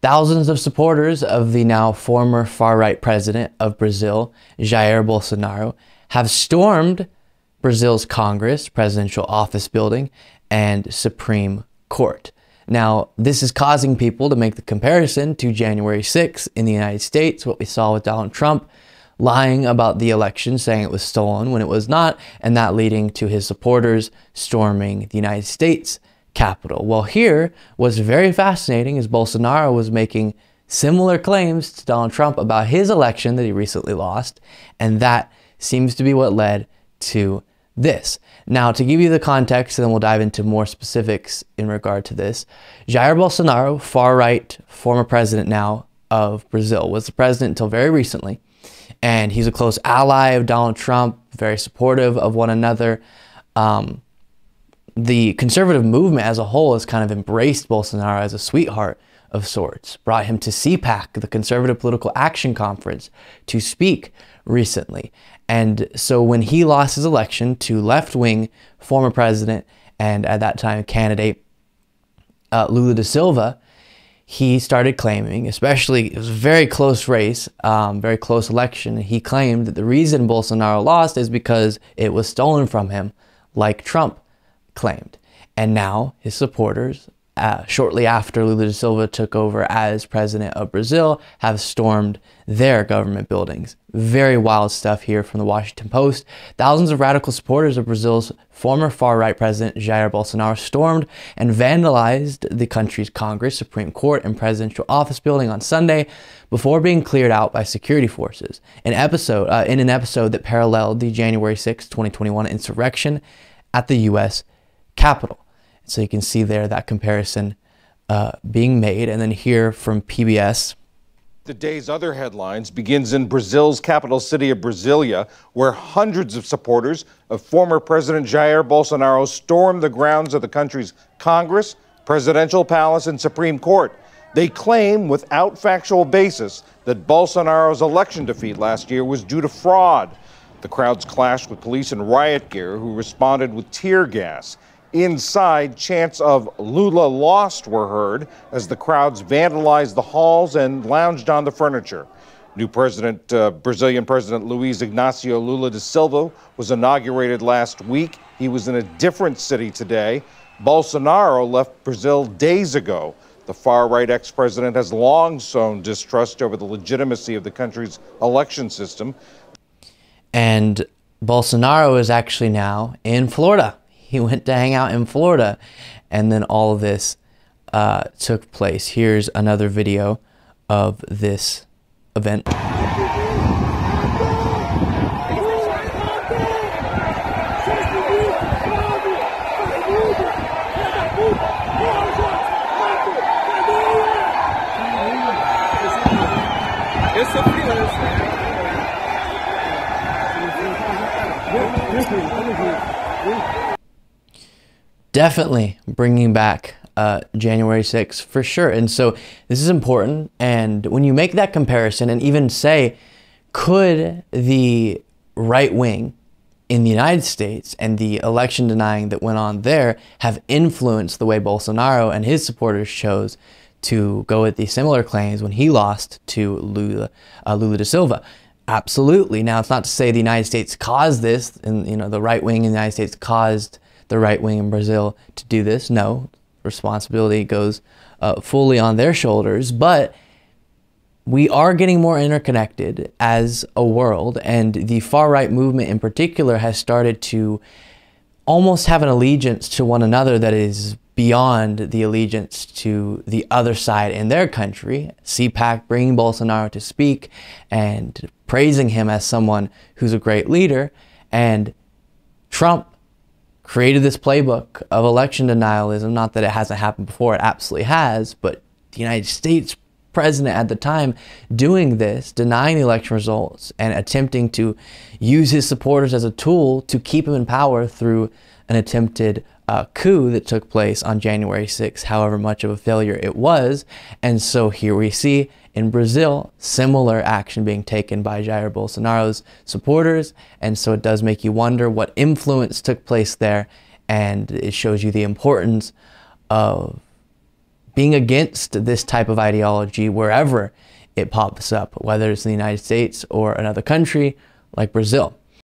Thousands of supporters of the now former far-right president of Brazil, Jair Bolsonaro, have stormed Brazil's Congress, presidential office building, and Supreme Court. Now, this is causing people to make the comparison to January 6th in the United States, what we saw with Donald Trump lying about the election, saying it was stolen when it was not, and that leading to his supporters storming the United States Capitol. Well, here was very fascinating as Bolsonaro was making similar claims to Donald Trump about his election that he recently lost, and that seems to be what led to this. Now, to give you the context, and then we'll dive into more specifics in regard to this, Jair Bolsonaro, far-right, former president now of Brazil, was the president until very recently, and he's a close ally of Donald Trump, very supportive of one another. The conservative movement as a whole has kind of embraced Bolsonaro as a sweetheart of sorts, brought him to CPAC, the Conservative Political Action Conference, to speak recently. And so when he lost his election to left-wing former president and at that time candidate Lula da Silva, he started claiming, especially it was a very close race, very close election, and he claimed that the reason Bolsonaro lost is because it was stolen from him, like Trump claimed. And now his supporters, shortly after Lula da Silva took over as president of Brazil, have stormed their government buildings. Very wild stuff here from the Washington Post. Thousands of radical supporters of Brazil's former far-right president Jair Bolsonaro stormed and vandalized the country's Congress, Supreme Court, and presidential office building on Sunday before being cleared out by security forces. In an episode that paralleled the January 6, 2021 insurrection at the U.S. Capitol. So you can see there that comparison being made. And then here from PBS. The day's other headlines begins in Brazil's capital city of Brasilia, where hundreds of supporters of former President Jair Bolsonaro stormed the grounds of the country's Congress, presidential palace, and Supreme Court. They claim, without factual basis, that Bolsonaro's election defeat last year was due to fraud. The crowds clashed with police in riot gear, who responded with tear gas. Inside, chants of "Lula lost" were heard as the crowds vandalized the halls and lounged on the furniture. New Brazilian President Luiz Inácio Lula da Silva was inaugurated last week. He was in a different city today. Bolsonaro left Brazil days ago. The far-right ex-president has long sown distrust over the legitimacy of the country's election system. And Bolsonaro is actually now in Florida. He went to hang out in Florida, and then all of this took place. Here's another video of this event. Definitely bringing back January 6th for sure. And so this is important. And when you make that comparison and even say, could the right wing in the United States and the election denying that went on there have influenced the way Bolsonaro and his supporters chose to go with these similar claims when he lost to Lula da Silva? Absolutely. Now, it's not to say the United States caused this, and the right wing in the United States caused the right wing in Brazil to do this. No, responsibility goes fully on their shoulders, but we are getting more interconnected as a world, and the far-right movement in particular has started to almost have an allegiance to one another that is beyond the allegiance to the other side in their country. CPAC bringing Bolsonaro to speak and praising him as someone who's a great leader, and Trump created this playbook of election denialism. Not that it hasn't happened before, it absolutely has, but the United States president at the time doing this, denying the election results and attempting to use his supporters as a tool to keep him in power through an attempted coup that took place on January 6th, however much of a failure it was. And so here we see in Brazil, similar action being taken by Jair Bolsonaro's supporters. And so it does make you wonder what influence took place there. And it shows you the importance of being against this type of ideology wherever it pops up, whether it's in the United States or another country like Brazil.